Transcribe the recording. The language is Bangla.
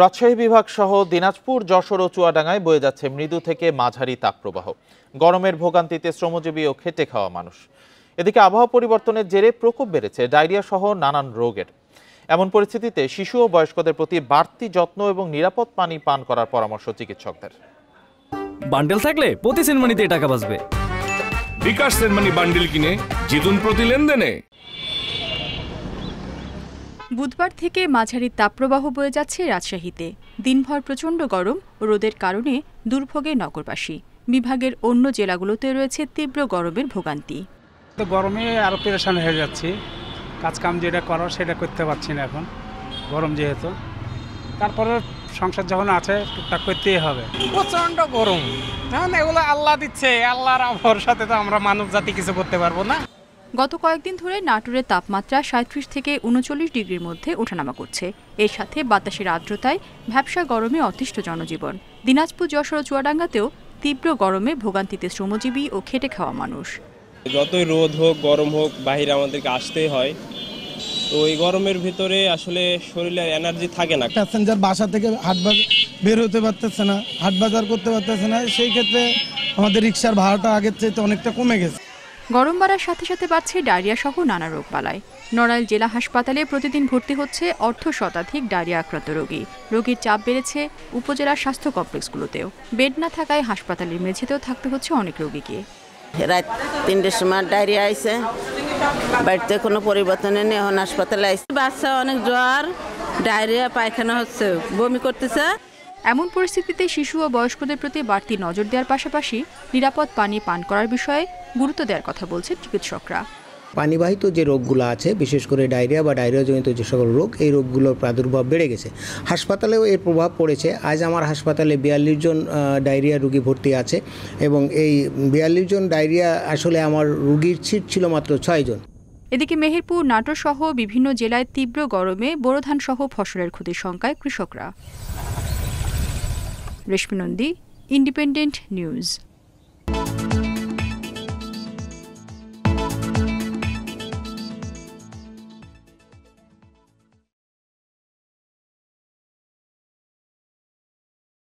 রাজশাহী বিভাগ সহ দিনাজপুর, যশোর ও চুয়াডাঙ্গায় বয়ে যাচ্ছে মৃদু থেকে মাঝারি তাপপ্রবাহ। গরমের ভোগান্তিতে শ্রমজীবী ও খেটে খাওয়া মানুষ। এদিকে আবহাওয়া পরিবর্তনের জেরে প্রকোপ বেড়েছে ডায়রিয়া সহ নানান রোগের। এমন পরিস্থিতিতে শিশু ও বয়স্কদের প্রতি বাড়তি যত্ন এবং নিরাপদ পানি পান করার পরামর্শ চিকিৎসকদের। বান্ডেল থাকলে প্রতি সেনমানিতে টাকা বাঁচবে। বিকাশ সেনমানি বান্ডেল কিনে জিতুন প্রতি লেনদেনে। বুধবার থেকে মাঝারি তাপপ্রবাহ বয়ে যাচ্ছে রাজশাহীতে। দিনভর প্রচণ্ড গরম ও রোদের কারণে দুর্ভোগে নগরবাসী। বিভাগের অন্য জেলাগুলোতে রয়েছে তীব্র গরমের ভোগান্তি। তো গরমে আরো পেরেশান হয়ে যাচ্ছি, কাজকাম যেটা করার সেটা করতে পারছি না এখন, গরম যেহেতু। তারপরে সংসার যখন আছে টুকটাক করতেই হবে। প্রচণ্ড গরম, এখন এগুলো আল্লাহ দিচ্ছে, আল্লাহর আবহাওয়ার সাথে তো আমরা মানব জাতি কিছু করতে পারবো না। গত কয়েকদিন ধরে নাটোরের তাপমাত্রা ৩৭ থেকে ৩৯ ডিগ্রির মধ্যে ওঠানামা করছে। এর সাথে বাতাসের আর্দ্রতায় ভ্যাপসা গরমে অতিষ্ঠ জনজীবন। দিনাজপুর, যশোর ও চুয়াডাঙ্গাতেও তীব্র গরমে ভোগান্তিতে শ্রমজীবী ও খেটে খাওয়া মানুষ। যতই রোদ হোক গরম হোক বাহিরে আমাদেরকে আসতেই হয়। তো এই গরমের ভিতরে আসলে শরীরে এনার্জি থাকে না। প্যাসেঞ্জার বাসা থেকে বের হতে পারতেছে না, হাট বাজার করতে পারতেছে না। সেই ক্ষেত্রে আমাদের রিক্সার ভাড়াটা আগের চাইতে অনেকটা কমে গেছে। গরম বাড়ার সাথে সাথে বাড়ছে ডায়রিয়া সহ নানা রোগবালাই। নড়াইল জেলা হাসপাতালে প্রতিদিন ভর্তি হচ্ছে ১/২ শতাধিক ডায়রিয়া আক্রান্ত রোগী। রোগীর চাপ বেড়েছে উপজেলার স্বাস্থ্য কমপ্লেক্সগুলোতেও। বেড না থাকায় হাসপাতালের মেঝেতেও থাকতে হচ্ছে অনেক রোগীকে। রাত ৩টার সময় ডায়রিয়া আইছে, বাড়িতে কোনো পরিবর্তন নেই, এখন হাসপাতালে আইছে। বাচ্চা অনেক জ্বর, ডায়রিয়া, পায়খানা হচ্ছে, বমি করতেছে। এমন পরিস্থিতিতে শিশু ও বয়স্কদের প্রতি বাড়তি নজর দেওয়ার পাশাপাশি নিরাপদ পানি পান করার বিষয়ে গুরুত্ব দেওয়ার কথা বলছেন চিকিৎসকরা। পানিবাহিত যে রোগগুলো আছে, বিশেষ করে ডায়রিয়া বা ডায়রিয়াজনিত যে সকল রোগ, এই রোগগুলোর প্রাদুর্ভাব বেড়ে গেছে। হাসপাতালেও এর প্রভাব পড়েছে। আজ আমার হাসপাতালে ৪২ জন ডায়রিয়া রোগী ভর্তি আছে এবং এই ৪২ জন ডায়রিয়া আসলে আমার রোগীর সিট ছিল মাত্র ৬ জন। এদিকে মেহেরপুর, নাটোর সহ বিভিন্ন জেলায় তীব্র গরমে বোরো ধান সহ ফসলের ক্ষতির শঙ্কায় কৃষকরা। রেশমি নন্দী, ইন্ডিপেন্ডেন্ট নিউজ।